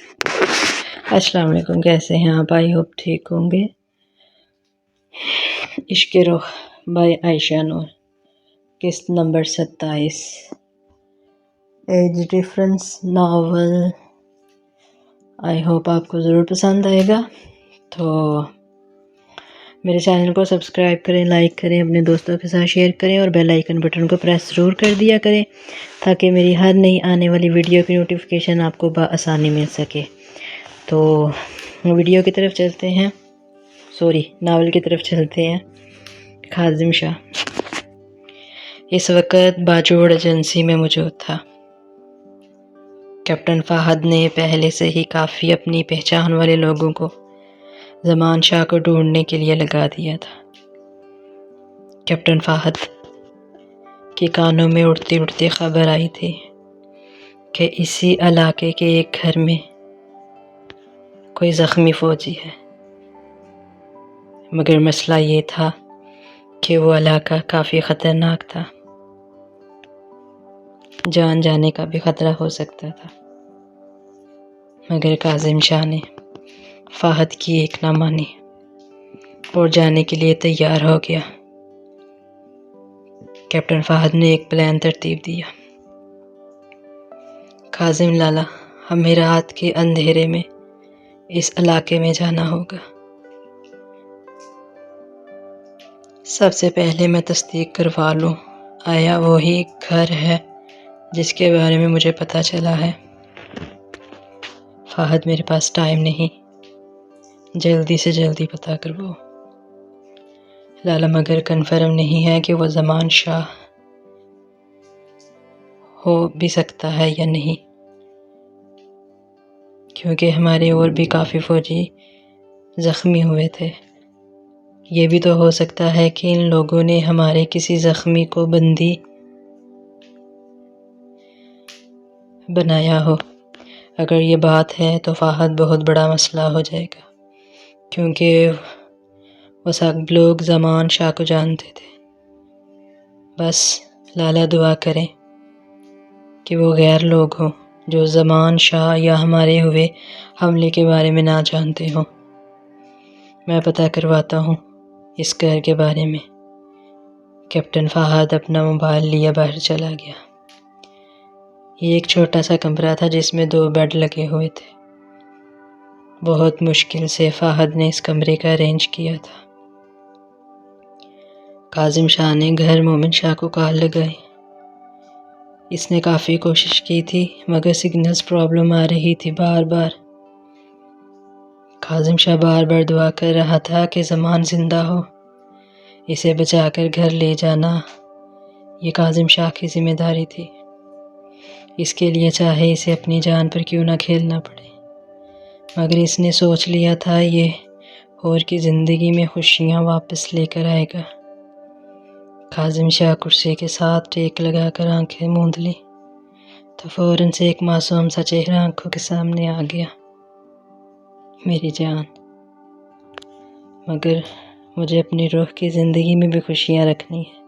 السلام علیکم، کیسے ہیں آپ؟ آئی ہوپ ٹھیک ہوں گے۔ عشق رخ بائی عائشہ نور، قسط number 27، age difference novel. I hope آپ کو ضرور پسند آئے گا، تو میرے چینل کو سبسکرائب کریں، لائک کریں، اپنے دوستوں کے ساتھ شیئر کریں اور بیل آئیکن بٹن کو پریس ضرور کر دیا کریں تاکہ میری ہر نئی آنے والی ویڈیو کی نوٹیفیکیشن آپ کو بآسانی مل سکے۔ تو ویڈیو کی طرف چلتے ہیں، ناول کی طرف چلتے ہیں۔ کاظم شاہ اس وقت باجوڑ ایجنسی میں موجود تھا۔ کیپٹن فہد نے پہلے سے ہی کافی اپنی پہچان والے لوگوں کو زمان شاہ کو ڈھونڈنے کے لیے لگا دیا تھا۔ کیپٹن فہد کے کانوں میں اڑتی اڑتی خبر آئی تھی کہ اسی علاقے کے ایک گھر میں کوئی زخمی فوجی ہے، مگر مسئلہ یہ تھا کہ وہ علاقہ کافی خطرناک تھا، جان جانے کا بھی خطرہ ہو سکتا تھا۔ مگر کاظم شاہ نے فہد کی ایک نہ مانی اور جانے کے لیے تیار ہو گیا۔ کیپٹن فہد نے ایک پلان ترتیب دیا۔ کاظم لالا، ہمیں رات کے اندھیرے میں اس علاقے میں جانا ہوگا۔ سب سے پہلے میں تصدیق کروا لوں، آیا وہی گھر ہے جس کے بارے میں مجھے پتہ چلا ہے؟ فہد، میرے پاس ٹائم نہیں، جلدی سے جلدی پتہ کرواؤ۔ لالا، مگر کنفرم نہیں ہے کہ وہ زمان شاہ ہو بھی سکتا ہے یا نہیں، کیونکہ ہمارے اور بھی کافی فوجی زخمی ہوئے تھے۔ یہ بھی تو ہو سکتا ہے کہ ان لوگوں نے ہمارے کسی زخمی کو بندی بنایا ہو۔ اگر یہ بات ہے تو فہد بہت بڑا مسئلہ ہو جائے گا، کیونکہ وہ سب لوگ زمان شاہ کو جانتے تھے۔ بس لالا دعا کریں کہ وہ غیر لوگ ہوں جو زمان شاہ یا ہمارے ہوئے حملے کے بارے میں نہ جانتے ہوں۔ میں پتہ کرواتا ہوں اس گھر کے بارے میں۔ کیپٹن فہد اپنا موبائل لیے باہر چلا گیا۔ یہ ایک چھوٹا سا کمرہ تھا جس میں 2 بیڈ لگے ہوئے تھے۔ بہت مشکل سے فہد نے اس کمرے کا ارینج کیا تھا۔ کاظم شاہ نے گھر مومن شاہ کو کال لگائی۔ اس نے کافی کوشش کی تھی مگر سگنلز پرابلم آ رہی تھی بار بار۔ کاظم شاہ بار بار دعا کر رہا تھا کہ زمان زندہ ہو، اسے بچا کر گھر لے جانا یہ کاظم شاہ کی ذمہ داری تھی۔ اس کے لیے چاہے اسے اپنی جان پر کیوں نہ کھیلنا پڑے، مگر اس نے سوچ لیا تھا یہ اور کی زندگی میں خوشیاں واپس لے کر آئے گا۔ کاظم شاہ کرسی کے ساتھ ٹیک لگا کر آنکھیں موند لی تو فوراً سے ایک معصوم سا چہرہ آنکھوں کے سامنے آ گیا۔ میری جان، مگر مجھے اپنی روح کی زندگی میں بھی خوشیاں رکھنی ہیں۔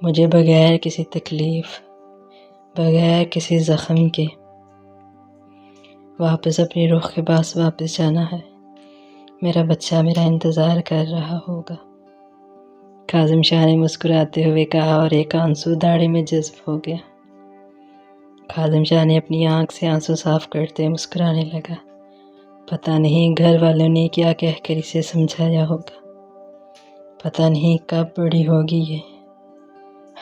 مجھے بغیر کسی تکلیف، بغیر کسی زخم کے واپس اپنی روح کے پاس واپس جانا ہے۔ میرا بچہ میرا انتظار کر رہا ہوگا۔ کاظم شاہ نے مسکراتے ہوئے کہا اور ایک آنسو داڑھی میں جذب ہو گیا۔ کاظم شاہ نے اپنی آنکھ سے آنسو صاف کرتے مسکرانے لگا۔ پتہ نہیں گھر والوں نے کیا کہہ کر اسے سمجھایا ہوگا، پتہ نہیں کب بڑی ہوگی یہ۔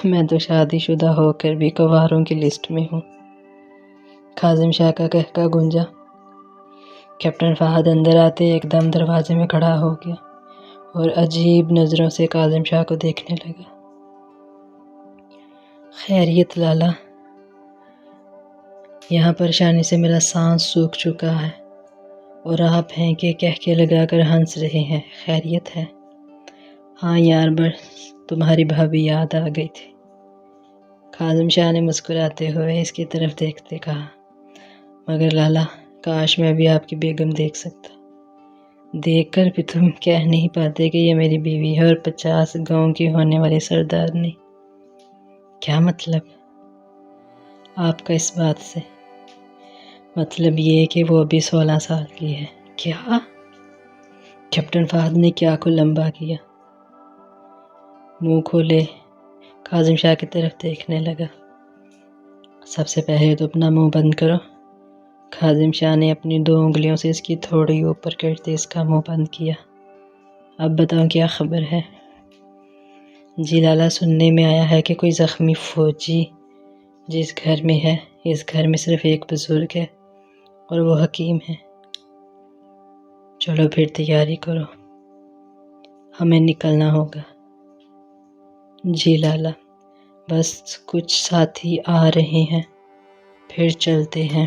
میں تو شادی شدہ ہو کر بھی کنواروں کی لسٹ میں ہوں۔ کاظم شاہ کا کہکا گونجا۔ کیپٹن فہد اندر آتے ایک دم دروازے میں کھڑا ہو گیا اور عجیب نظروں سے کاظم شاہ کو دیکھنے لگا۔ خیریت لالا؟ یہاں پریشانی سے میرا سانس سوکھ چکا ہے اور آپ ہیں کہ کہکے لگا کر ہنس رہے ہیں۔ خیریت ہے؟ ہاں یار، بس تمہاری بھابھی یاد آ گئی تھی۔ کاظم شاہ نے مسکراتے ہوئے اس کی طرف دیکھتے کہا، مگر لالا، کاش میں بھی آپ کی بیگم دیکھ سکتا۔ دیکھ کر بھی تم کہہ نہیں پاتے کہ یہ میری بیوی ہے اور 50 گاؤں کی ہونے والی سردارنی۔ کیا مطلب آپ کا اس بات سے؟ مطلب یہ کہ وہ ابھی 16 سال کی ہے۔ کیا؟ کیپٹن فہد نے کیا کو لمبا کیا، منہ کھولے کاظم شاہ کی طرف دیکھنے لگا۔ سب سے پہلے تو اپنا منہ بند کرو۔ کاظم شاہ نے اپنی 2 انگلیوں سے اس کی تھوڑی اوپر کرتے اس کا منہ بند کیا۔ اب بتاؤ کیا خبر ہے؟ جی لالا، سننے میں آیا ہے کہ کوئی زخمی فوجی جس گھر میں ہے، اس گھر میں صرف ایک بزرگ ہے اور وہ حکیم ہے۔ چلو پھر تیاری کرو، ہمیں نکلنا ہوگا۔ جی لالا، بس کچھ ساتھی آ رہے ہیں، پھر چلتے ہیں۔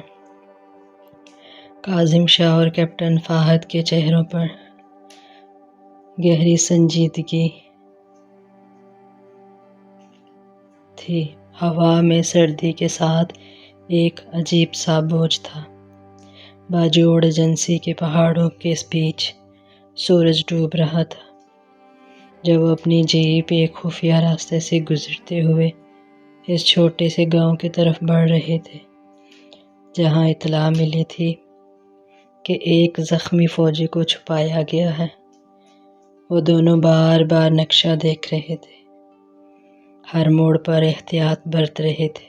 کاظم شاہ اور کیپٹن فہد کے چہروں پر گہری سنجیدگی تھی۔ ہوا میں سردی کے ساتھ ایک عجیب سا بوجھ تھا۔ باجوڑ ایجنسی کے پہاڑوں کے بیچ سورج ڈوب رہا تھا جب وہ اپنی جیپ ایک خفیہ راستے سے گزرتے ہوئے اس چھوٹے سے گاؤں کی طرف بڑھ رہے تھے جہاں اطلاع ملی تھی کہ ایک زخمی فوجی کو چھپایا گیا ہے۔ وہ دونوں بار بار نقشہ دیکھ رہے تھے، ہر موڑ پر احتیاط برت رہے تھے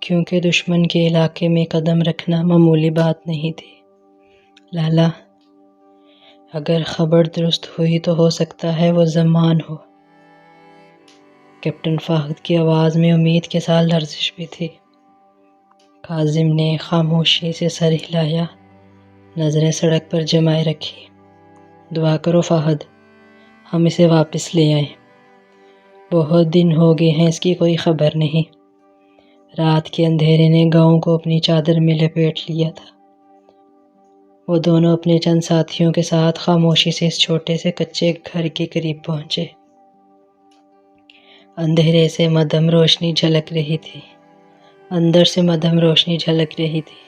کیونکہ دشمن کے علاقے میں قدم رکھنا معمولی بات نہیں تھی۔ لالا، اگر خبر درست ہوئی تو ہو سکتا ہے وہ زمان ہو۔ کیپٹن فہد کی آواز میں امید کے ساتھ لرزش بھی تھی۔ کاظم نے خاموشی سے سر ہلایا، نظریں سڑک پر جمائے رکھی۔ دعا کرو فہد، ہم اسے واپس لے آئیں۔ بہت دن ہو گئے ہیں اس کی کوئی خبر نہیں۔ رات کے اندھیرے نے گاؤں کو اپنی چادر میں لپیٹ لیا تھا۔ وہ دونوں اپنے چند ساتھیوں کے ساتھ خاموشی سے اس چھوٹے سے کچے گھر کے قریب پہنچے۔ اندھیرے سے مدھم روشنی جھلک رہی تھی، اندر سے مدھم روشنی جھلک رہی تھی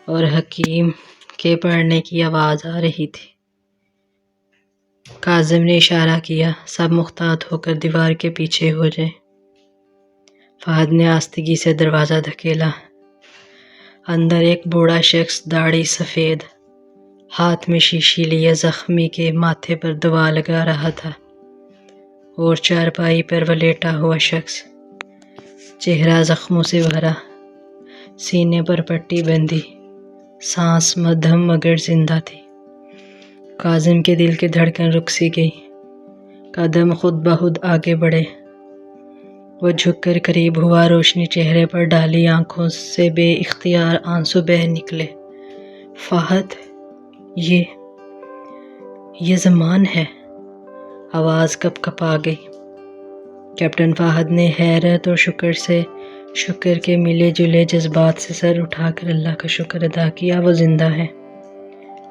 اور حکیم کے پڑھنے کی آواز آ رہی تھی۔ کاظم نے اشارہ کیا، سب محتاط ہو کر دیوار کے پیچھے ہو جائیں۔ فہد نے آستگی سے دروازہ دھکیلا۔ اندر ایک بوڑھا شخص، داڑھی سفید، ہاتھ میں شیشی لیے زخمی کے ماتھے پر دوا لگا رہا تھا، اور چارپائی پر وہ لیٹا ہوا شخص، چہرہ زخموں سے بھرا، سینے پر پٹی بندھی، سانس مدھم مگر زندہ تھی۔ کاظم کے دل کی دھڑکن رک سی گئی، قدم خود بخود آگے بڑھے۔ وہ جھک کر قریب ہوا، روشنی چہرے پر ڈالی، آنکھوں سے بے اختیار آنسو بہہ نکلے۔ فہد، یہ زمان ہے۔ آواز کپ کپا گئی۔ کیپٹن فہد نے حیرت اور شکر کے ملے جلے جذبات سے سر اٹھا کر اللہ کا شکر ادا کیا۔ وہ زندہ ہے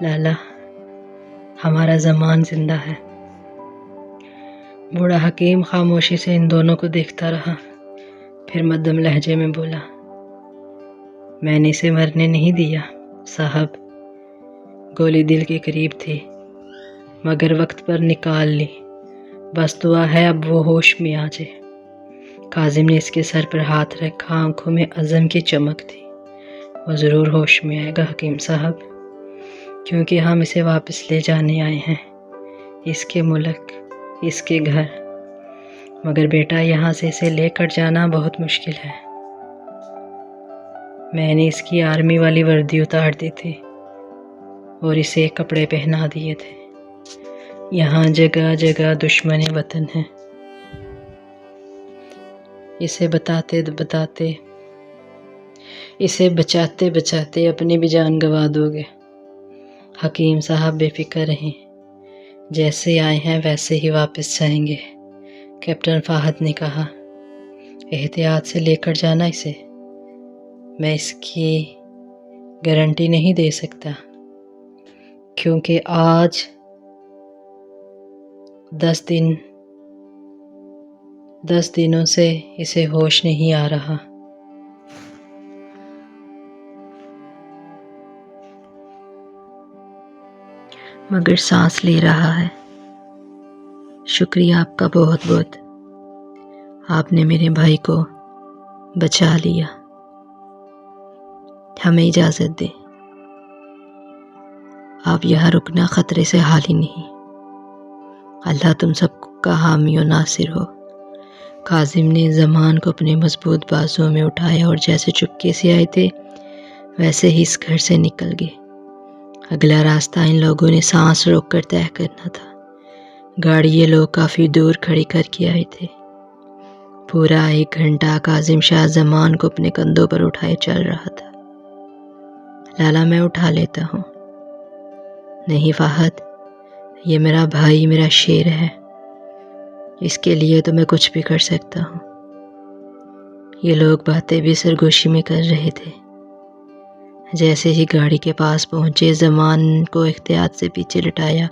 لالا، ہمارا زمان زندہ ہے۔ بوڑھا حکیم خاموشی سے ان دونوں کو دیکھتا رہا، پھر مدھم لہجے میں بولا، میں نے اسے مرنے نہیں دیا صاحب، گولی دل کے قریب تھی مگر وقت پر نکال لی، بس دعا ہے اب وہ ہوش میں آ جائے۔ کاظم نے اس کے سر پر ہاتھ رکھا، آنکھوں میں عزم کی چمک تھی۔ وہ ضرور ہوش میں آئے گا حکیم صاحب، کیونکہ ہم اسے واپس لے جانے آئے ہیں، اس کے ملک، اس کے گھر، مگر بیٹا یہاں سے اسے لے کر جانا بہت مشکل ہے۔ میں نے اس کی آرمی والی وردی اتار دی تھی اور اسے کپڑے پہنا دیے تھے۔ یہاں جگہ جگہ دشمن وطن ہیں، اسے بچاتے بچاتے اپنی بھی جان گنوا دو گے۔ حکیم صاحب بے فکر رہیں، جیسے آئے ہیں ویسے ہی واپس جائیں گے۔ کیپٹن فہد نے کہا، احتیاط سے لے کر جانا اسے، میں اس کی گارنٹی نہیں دے سکتا کیونکہ آج 10 دنوں سے اسے ہوش نہیں آ رہا۔ مگر سانس لے رہا ہے۔ شکریہ آپ کا بہت بہت، آپ نے میرے بھائی کو بچا لیا۔ ہمیں اجازت دیں، آپ یہاں رکنا خطرے سے حالی نہیں۔ اللہ تم سب کا حامی و ناصر ہو۔ کاظم نے زمان کو اپنے مضبوط بازوؤں میں اٹھایا اور جیسے چپکے سے آئے تھے ویسے ہی اس گھر سے نکل گئے۔ اگلا راستہ ان لوگوں نے سانس روک کر طے کرنا تھا۔ گاڑی یہ لوگ کافی دور کھڑی کر کے آئے تھے۔ پورا 1 گھنٹہ کاظم شاہ زمان کو اپنے کندھوں پر اٹھائے چل رہا تھا۔ لالا میں اٹھا لیتا ہوں۔ نہیں فہد، یہ میرا بھائی، میرا شیر ہے، اس کے لیے تو میں کچھ بھی کر سکتا ہوں۔ یہ لوگ باتیں بھی سرگوشی میں کر رہے تھے۔ جیسے ہی گاڑی کے پاس پہنچے زمان کو احتیاط سے پیچھے لٹایا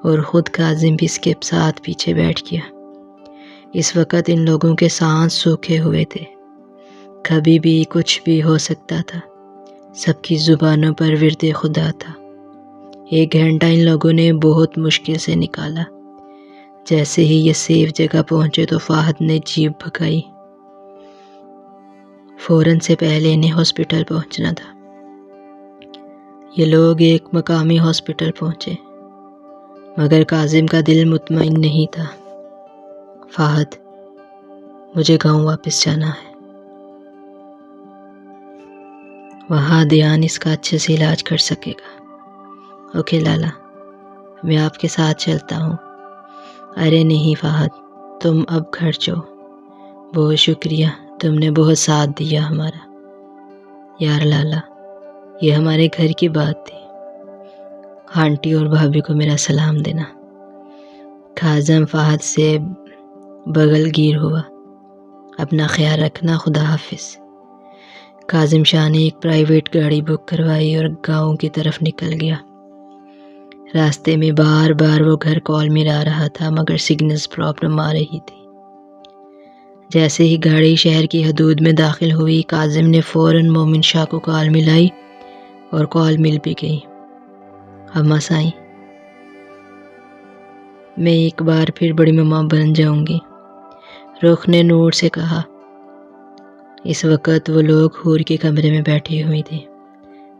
اور خود کاظم بھی اس کے ساتھ پیچھے بیٹھ گیا۔ اس وقت ان لوگوں کے سانس سوکھے ہوئے تھے، کبھی بھی کچھ بھی ہو سکتا تھا۔ سب کی زبانوں پر ورد خدا تھا۔ 1 گھنٹہ ان لوگوں نے بہت مشکل سے نکالا۔ جیسے ہی یہ سیف جگہ پہنچے تو فہد نے جیپ بھگائی۔ فوراً سے پہلے انہیں ہاسپٹل پہنچنا تھا۔ یہ لوگ ایک مقامی ہاسپٹل پہنچے، مگر کاظم کا دل مطمئن نہیں تھا۔ فہد، مجھے گاؤں واپس جانا ہے، وہاں دیان اس کا اچھے سے علاج کر سکے گا۔ اوکے لالا، میں آپ کے ساتھ چلتا ہوں۔ ارے نہیں فہد، تم اب گھر جاؤ۔ بہت شکریہ، تم نے بہت ساتھ دیا ہمارا۔ یار لالا، یہ ہمارے گھر کی بات تھی، آنٹی اور بھابھی کو میرا سلام دینا۔ کاظم فہد سے بغل گیر ہوا۔ اپنا خیال رکھنا، خدا حافظ۔ کاظم شاہ نے ایک پرائیویٹ گاڑی بک کروائی اور گاؤں کی طرف نکل گیا۔ راستے میں بار بار وہ گھر کال ملا رہا تھا مگر سگنلز پرابلم آ رہی تھی۔ جیسے ہی گاڑی شہر کی حدود میں داخل ہوئی کاظم نے فوراً مومن شاہ کو کال ملائی اور کال مل بھی گئی۔ اماں سائیں، میں ایک بار پھر بڑی ماما بن جاؤں گی، رخ نے نور سے کہا۔ اس وقت وہ لوگ حور کے کمرے میں بیٹھے ہوئے تھے۔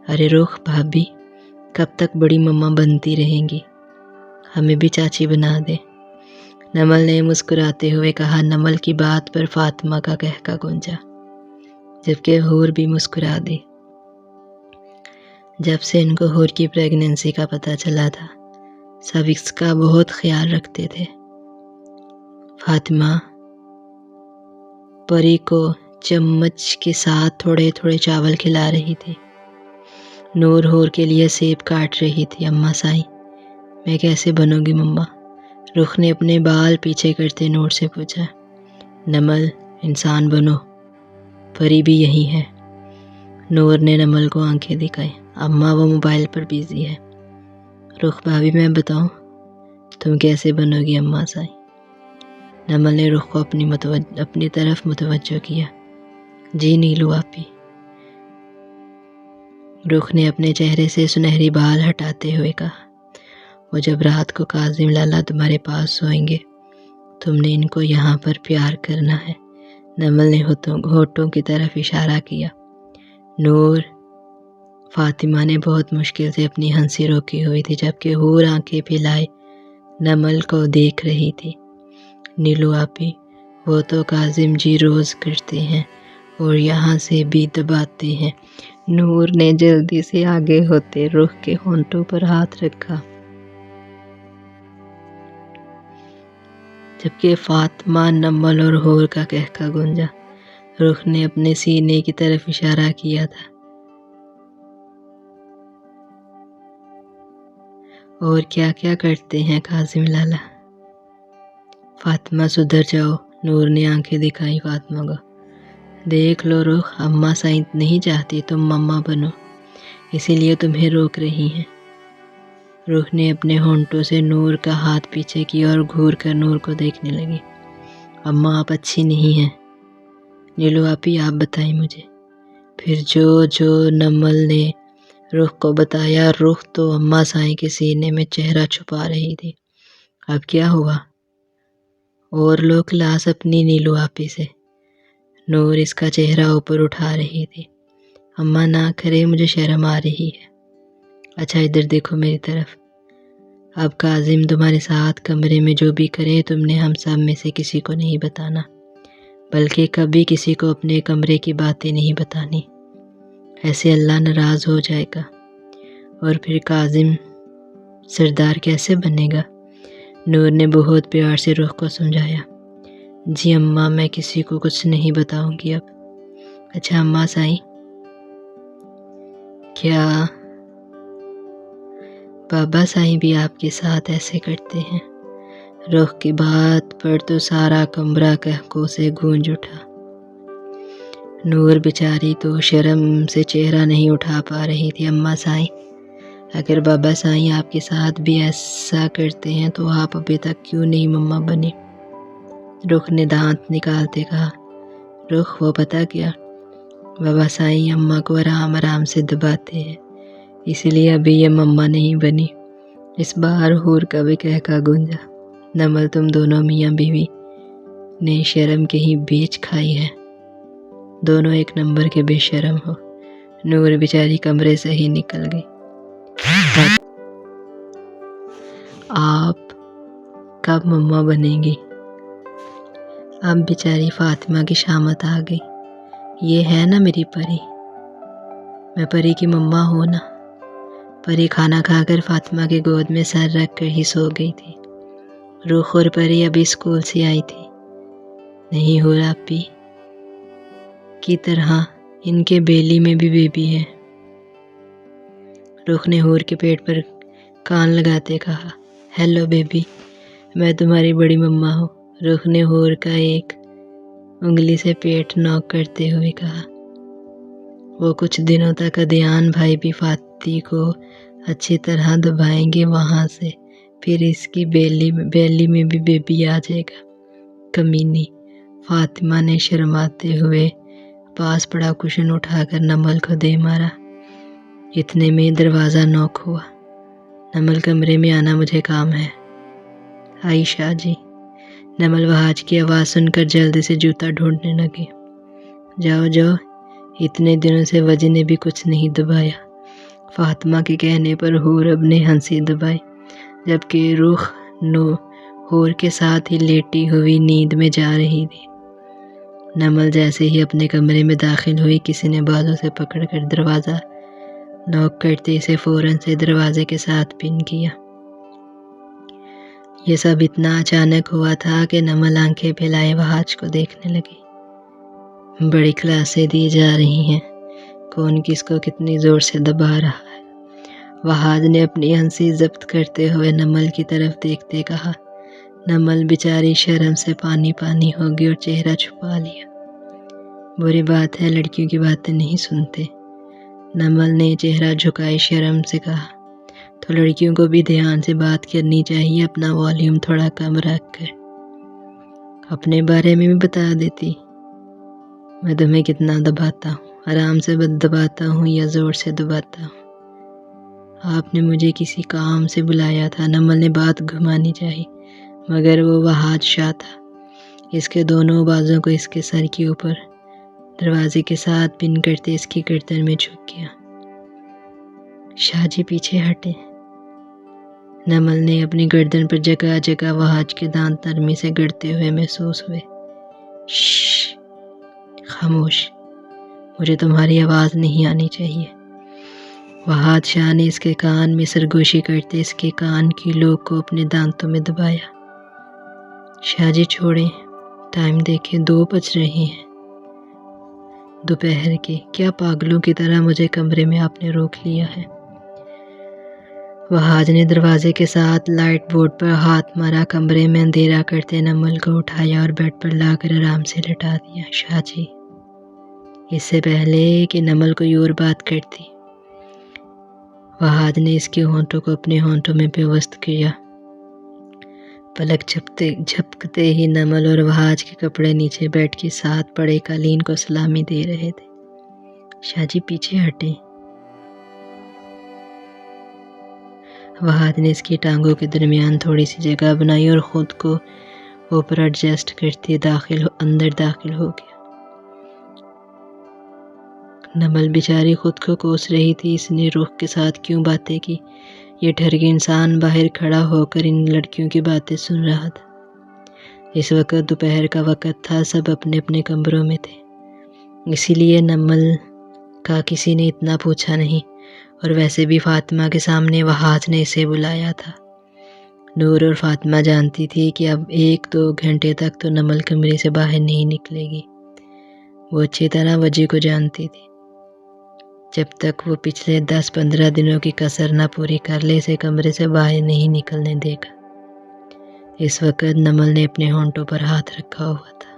ارے رخ بھابھی، کب تک بڑی ماما بنتی رہیں گی؟ ہمیں بھی چاچی بنا دے، نمل نے مسکراتے ہوئے کہا۔ نمل کی بات پر فاطمہ کا قہقہ گونجا، جبکہ حور بھی مسکرا دی۔ جب سے ان کو حور کی پریگننسی کا پتہ چلا تھا سب اس کا بہت خیال رکھتے تھے۔ فاطمہ پری کو چمچ کے ساتھ تھوڑے تھوڑے چاول کھلا رہی تھی۔ نور حور کے لیے سیب کاٹ رہی تھی۔ اماں سائیں، میں کیسے بنوں گی مما؟ رخ نے اپنے بال پیچھے کرتے نور سے پوچھا۔ نمل، انسان بنو، پری بھی یہی ہے۔ نور نے نمل کو آنکھیں دکھائی۔ اماں وہ موبائل پر بیزی ہے۔ رخ بھابھی میں بتاؤں تم کیسے بنو گی اماں سائیں؟ نمل نے رخ کو اپنی طرف متوجہ کیا۔ جی نیلو آپی۔ رخ نے اپنے چہرے سے سنہری بال ہٹاتے ہوئے کہا۔ وہ جب رات کو کاظم لالا تمہارے پاس سوئیں گے تم نے ان کو یہاں پر پیار کرنا ہے۔ نمل نے ہونٹوں کی طرف اشارہ کیا۔ نور، فاطمہ نے بہت مشکل سے اپنی ہنسی روکی ہوئی تھی جبکہ حور آنکھیں پھیلائے نمل کو دیکھ رہی تھی۔ نیلو آپی، وہ تو کاظم جی روز کرتے ہیں اور یہاں سے بھی دباتے ہیں۔ نور نے جلدی سے آگے ہوتے رخ کے ہونٹوں پر ہاتھ رکھا، جبکہ فاطمہ، نمل اور حور کا قہقہ گونجا۔ رخ نے اپنے سینے کی طرف اشارہ کیا تھا۔ اور کیا کیا کرتے ہیں کاظم لالا؟ فاطمہ سدھر جاؤ، نور نے آنکھیں دکھائی فاطمہ کو۔ دیکھ لو رخ، اماں سائیں نہیں چاہتی تم مما بنو، اسی لیے تمہیں روک رہی ہیں۔ رخ نے اپنے ہونٹوں سے نور کا ہاتھ پیچھے کیا اور گھور کر نور کو دیکھنے لگی۔ اماں آپ اچھی نہیں ہیں۔ نیلو آپی آپ بتائیں مجھے۔ پھر جو نمل نے رخ کو بتایا، رخ تو اماں سائیں کے سینے میں چہرہ چھپا رہی تھی۔ اب کیا ہوا؟ اور لو کلاس اپنی نیلو آپی سے۔ نور اس کا چہرہ اوپر اٹھا رہی تھی۔ اماں نہ کرے، مجھے شرم آ رہی ہے۔ اچھا ادھر دیکھو میری طرف۔ اب کاظم تمہارے ساتھ کمرے میں جو بھی کرے تم نے ہم سب میں سے کسی کو نہیں بتانا، بلکہ کبھی کسی کو اپنے کمرے کی باتیں نہیں بتانی، ایسے اللہ ناراض ہو جائے گا۔ اور پھر کاظم سردار کیسے بنے گا؟ نور نے بہت پیار سے رخ کو سمجھایا۔ جی اماں، میں کسی کو کچھ نہیں بتاؤں گی اب۔ اچھا اماں سائیں، کیا بابا سائیں بھی آپ کے ساتھ ایسے کرتے ہیں؟ رخ کی بات پر تو سارا کمرہ قہقہوں سے گونج اٹھا۔ نور بیچاری تو شرم سے چہرہ نہیں اٹھا پا رہی تھی۔ اماں سائیں، اگر بابا سائیں آپ کے ساتھ بھی ایسا کرتے ہیں تو آپ ابھی تک کیوں نہیں مما بنے؟ رخ نے دانت نکالتے کہا۔ رخ وہ پتہ کیا، بابا سائیں اماں کو آرام آرام سے دباتے ہیں، اسی لیے ابھی یہ مما نہیں بنی۔ اس بار حور کا بھی کہکا گونجا۔ نمل، تم دونوں میاں بیوی نے شرم کہیں بیچ کھائی ہے، دونوں ایک نمبر کے بے شرم ہو۔ نور بیچاری کمرے سے ہی نکل گئی۔ آپ کب مما بنیں گی؟ اب بیچاری فاطمہ کی شامت آ گئی۔ یہ ہے نا میری پری، میں پری کی مما ہوں نا۔ پری کھانا کھا کر فاطمہ کے گود میں سر رکھ کر ہی سو گئی تھی۔ رخ اور پری ابھی اسکول سے آئی تھی۔ نہیں ہو رہا اپی کی طرح ان کے بیلی میں بھی بیبی ہے۔ رخ نے حور کے پیٹ پر کان لگاتے کہا۔ ہیلو بیبی، میں تمہاری بڑی مما ہوں۔ رخ نے حور کا ایک انگلی سے پیٹ نوک کرتے ہوئے کہا۔ وہ کچھ دنوں تک ادیان بھائی بھی فاطی کو اچھی طرح دبائیں گے وہاں سے، پھر اس کی بیلی میں بھی بیبی آ جائے گا۔ کمینی، فاطمہ نے شرماتے ہوئے پاس پڑا کشن اٹھا کر نمل کو دے مارا۔ اتنے میں دروازہ نوک ہوا۔ نمل، کمرے میں آنا، مجھے کام ہے۔ آئی شاہ جی۔ نمل وہاج کی آواز سن کر جلدی سے جوتا ڈھونڈنے لگی۔ جاؤ جاؤ، اتنے دنوں سے وجہ نے بھی کچھ نہیں دبایا۔ فاطمہ کے کہنے پر حور اب نے ہنسی دبائی، جبکہ رخ حور کے ساتھ ہی لیٹی ہوئی نیند میں جا رہی تھی۔ نمل جیسے ہی اپنے کمرے میں داخل ہوئی، کسی نے بازو سے پکڑ کر دروازہ نوک کرتے اسے فوراً سے دروازے کے ساتھ پن کیا۔ یہ سب اتنا اچانک ہوا تھا کہ نمل آنکھیں پھیلائے وہاج کو دیکھنے لگی۔ بڑی کلاسیں دی جا رہی ہیں، کون کس کو کتنی زور سے دبا رہا ہے۔ وہاج نے اپنی ہنسی ضبط کرتے ہوئے نمل کی طرف دیکھتے کہا۔ نمل بیچاری شرم سے پانی پانی ہوگی اور چہرہ چھپا لیا۔ بری بات ہے، لڑکیوں کی باتیں نہیں سنتے۔ نمل نے چہرہ جھکائے شرم سے کہا۔ تو لڑکیوں کو بھی دھیان سے بات کرنی چاہیے، اپنا والیوم تھوڑا کم رکھ کر۔ اپنے بارے میں بھی بتا دیتی، میں تمہیں کتنا دباتا ہوں، آرام سے دباتا ہوں یا زور سے دباتا ہوں۔ آپ نے مجھے کسی کام سے بلایا تھا۔ نمل نے بات گھمانی چاہی، مگر وہ وہاج شاہ تھا۔ اس کے دونوں بازوں کو اس کے سر کے اوپر دروازے کے ساتھ پن کرتے اس کی گردن میں جھک گیا۔ شاہ جی پیچھے ہٹے۔ نمل نے اپنی گردن پر جگہ جگہ وہاج کے دانت نرمی سے گڑتے ہوئے محسوس ہوئے۔ شش، خاموش، مجھے تمہاری آواز نہیں آنی چاہیے۔ وہاج شاہ نے اس کے کان میں سرگوشی کرتے اس کے کان کی لوک کو اپنے دانتوں میں دبایا۔ شاہ جی چھوڑیں، ٹائم دیکھیں، 2 بج رہے ہیں دوپہر کے۔ کیا پاگلوں کی طرح مجھے کمرے میں آپ نے روک لیا ہے؟ وہاج نے دروازے کے ساتھ لائٹ بورڈ پر ہاتھ مارا۔ کمرے میں اندھیرا کرتے نمل کو اٹھایا اور بیڈ پر لا کر آرام سے لٹا دیا۔ شاہ جی، اس سے پہلے کہ نمل کوئی اور بات کرتی، وہاج نے اس کے ہونٹوں کو اپنے ہونٹوں میں پیوست کیا۔ پلک جھپکتے ہی نمل اور وہاج کے کپڑے نیچے بیڈ کے ساتھ پڑے قالین کو سلامی دے رہے تھے۔ شاہ جی پیچھے ہٹیں۔ وہاج نے اس کی ٹانگوں کے درمیان تھوڑی سی جگہ بنائی اور خود کو اوپر ایڈجسٹ کرتے اندر داخل ہو گیا۔ نمل بیچاری خود کو کوس رہی تھی، اس نے رخ کے ساتھ کیوں باتیں کی۔ یہ ٹھر کے انسان باہر کھڑا ہو کر ان لڑکیوں کی باتیں سن رہا تھا۔ اس وقت دوپہر کا وقت تھا، سب اپنے اپنے کمروں میں تھے، اسی لیے نمل کا کسی نے اتنا پوچھا نہیں، اور ویسے بھی فاطمہ کے سامنے وہاج نے اسے بلایا تھا۔ نور اور فاطمہ جانتی تھی کہ اب 1-2 گھنٹے تک تو نمل کمرے سے باہر نہیں نکلے گی۔ وہ اچھی طرح وجہ کو جانتی تھی۔ جب تک وہ پچھلے 10-15 دنوں کی کسر نہ پوری کر لے، اسے کمرے سے باہر نہیں نکلنے دے گا۔ اس وقت نمل نے اپنے ہونٹوں پر ہاتھ رکھا ہوا تھا،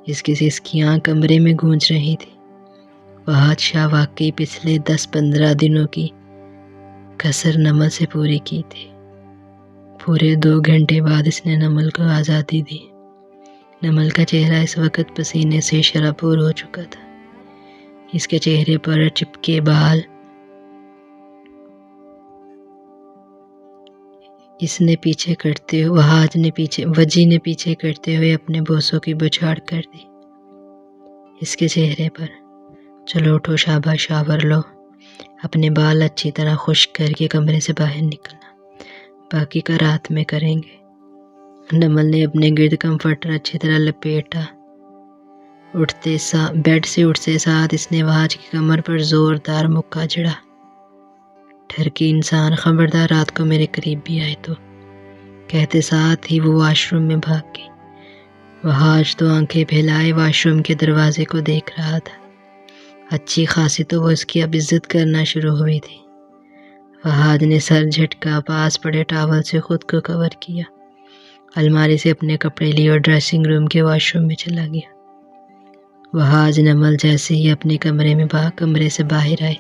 اس کی سسکیاں کمرے میں گونج رہی تھی۔ وہاج شاہ واقعی پچھلے 10-15 دنوں کی کسر نمل سے پوری کی تھی۔ پورے 2 گھنٹے بعد اس نے نمل کو آزادی دی۔ نمل کا چہرہ اس وقت پسینے سے شرابور ہو چکا تھا، اس کے چہرے پر چپکے بال۔ وجی نے پیچھے کرتے ہوئے اپنے بوسوں کی بچھاڑ کر دی اس کے چہرے پر۔ چلو اٹھو، شاباش، شاور لو، اپنے بال اچھی طرح خشک کر کے کمرے سے باہر نکلنا، باقی کا رات میں کریں گے۔ نمل نے اپنے گرد کمفرٹر اچھی طرح لپیٹا۔ بیڈ سے اٹھتے ساتھ اس نے وہاج کی کمر پر زوردار مکہ جڑا۔ ٹھر کے انسان، خبردار رات کو میرے قریب بھی آئے تو، کہتے ساتھ ہی وہ واش روم میں بھاگ گئی۔ وہاج تو آنکھیں پھیلائے واش روم کے دروازے کو دیکھ رہا تھا۔ اچھی خاصی تو وہ اس کی اب عزت کرنا شروع ہوئی تھی۔ وہاج نے سر جھٹکا، پاس پڑے ٹاول سے خود کو کور کیا، الماری سے اپنے کپڑے لیے اور ڈریسنگ روم کے واش روم میں چلا گیا۔ وہاج نمل جیسے ہی اپنے کمرے سے باہر آئے،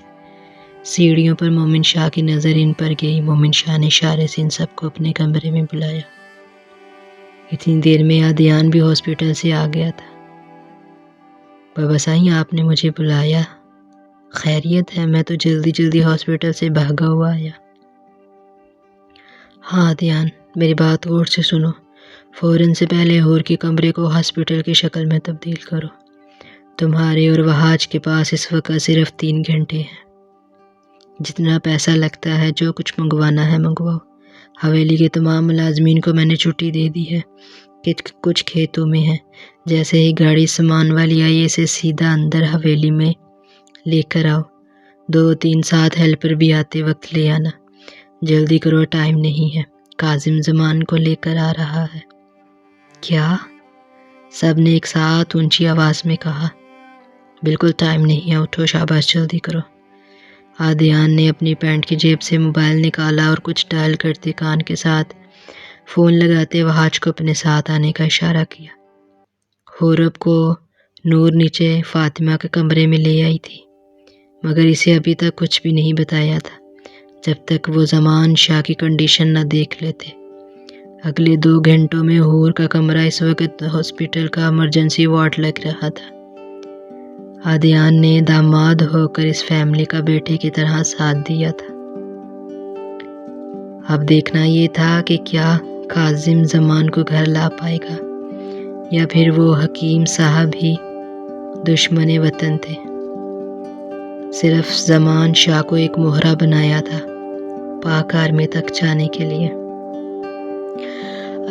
سیڑھیوں پر مومن شاہ کی نظر ان پر گئی۔ مومن شاہ نے اشارے سے ان سب کو اپنے کمرے میں بلایا۔ اتنی دیر میں عادیان بھی ہاسپٹل سے آ گیا تھا۔ بابا سائیں، آپ نے مجھے بلایا؟ خیریت ہے؟ میں تو جلدی ہاسپٹل سے بھاگا ہوا آیا۔ ہاں عادیان، میری بات غور سے سنو، فوراً سے پہلے ہور کے کمرے کو ہاسپٹل کی شکل میں تبدیل کرو۔ تمہارے اور وہاج کے پاس اس وقت صرف 3 گھنٹے ہیں۔ جتنا پیسہ لگتا ہے، جو کچھ منگوانا ہے منگواؤ۔ حویلی کے تمام ملازمین کو میں نے چھٹی دے دی ہے، کچھ کھیتوں میں ہیں۔ جیسے ہی گاڑی سامان والی آئی، اسے سیدھا اندر حویلی میں لے کر آؤ۔ 2-3 ساتھ ہیلپر بھی آتے وقت لے آنا۔ جلدی کرو، ٹائم نہیں ہے، کاظم زمان کو لے کر آ رہا ہے۔ کیا؟ سب نے ایک ساتھ اونچی آواز میں کہا۔ بالکل ٹائم نہیں ہے، اٹھو، شاباش، جلدی کرو۔ عادیان نے اپنی پینٹ کی جیب سے موبائل نکالا اور کچھ ڈائل کرتے کان کے ساتھ فون لگاتے وہاج کو اپنے ساتھ آنے کا اشارہ کیا۔ ہورب کو نور نیچے فاطمہ کے کمرے میں لے آئی تھی، مگر اسے ابھی تک کچھ بھی نہیں بتایا تھا جب تک وہ زمان شاہ کی کنڈیشن نہ دیکھ لیتے۔ اگلے 2 گھنٹوں میں ہور کا کمرہ اس وقت ہاسپٹل کا ایمرجنسی وارڈ لگ رہا تھا۔ عادیان نے داماد ہو کر اس فیملی کا بیٹے کی طرح ساتھ دیا تھا۔ اب دیکھنا یہ تھا کہ کیا کاظم زمان کو گھر لا پائے گا، یا پھر وہ حکیم صاحب ہی دشمن وطن تھے۔ صرف زمان شاہ کو ایک مہرہ بنایا تھا پاک آرمی تک جانے کے لیے۔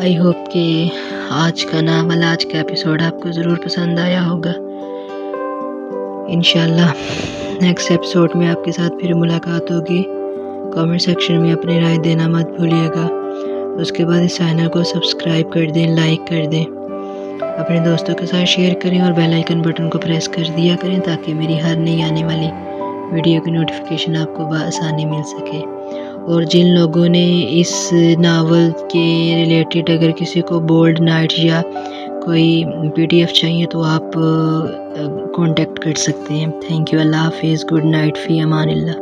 آئی ہوپ کہ آج کا ناول، آج کا ایپیسوڈ آپ کو ضرور پسند آیا ہوگا۔ انشاءاللہ نیکسٹ ایپیسوڈ میں آپ کے ساتھ پھر ملاقات ہوگی۔ کامنٹ سیکشن میں اپنی رائے دینا مت بھولیے گا۔ اس کے بعد اس چینل کو سبسکرائب کر دیں، لائک کر دیں، اپنے دوستوں کے ساتھ شیئر کریں اور بیل آئیکن بٹن کو پریس کر دیا کریں تاکہ میری ہر نئی آنے والی ویڈیو کی نوٹیفیکیشن آپ کو بآسانی مل سکے۔ اور جن لوگوں نے اس ناول کے ریلیٹڈ اگر کسی کو بولڈ نائٹ یا کوئی PDF چاہیے تو آپ کانٹیکٹ کر سکتے ہیں۔ تھینک یو، اللہ حافظ، گڈ نائٹ، فی امان اللہ۔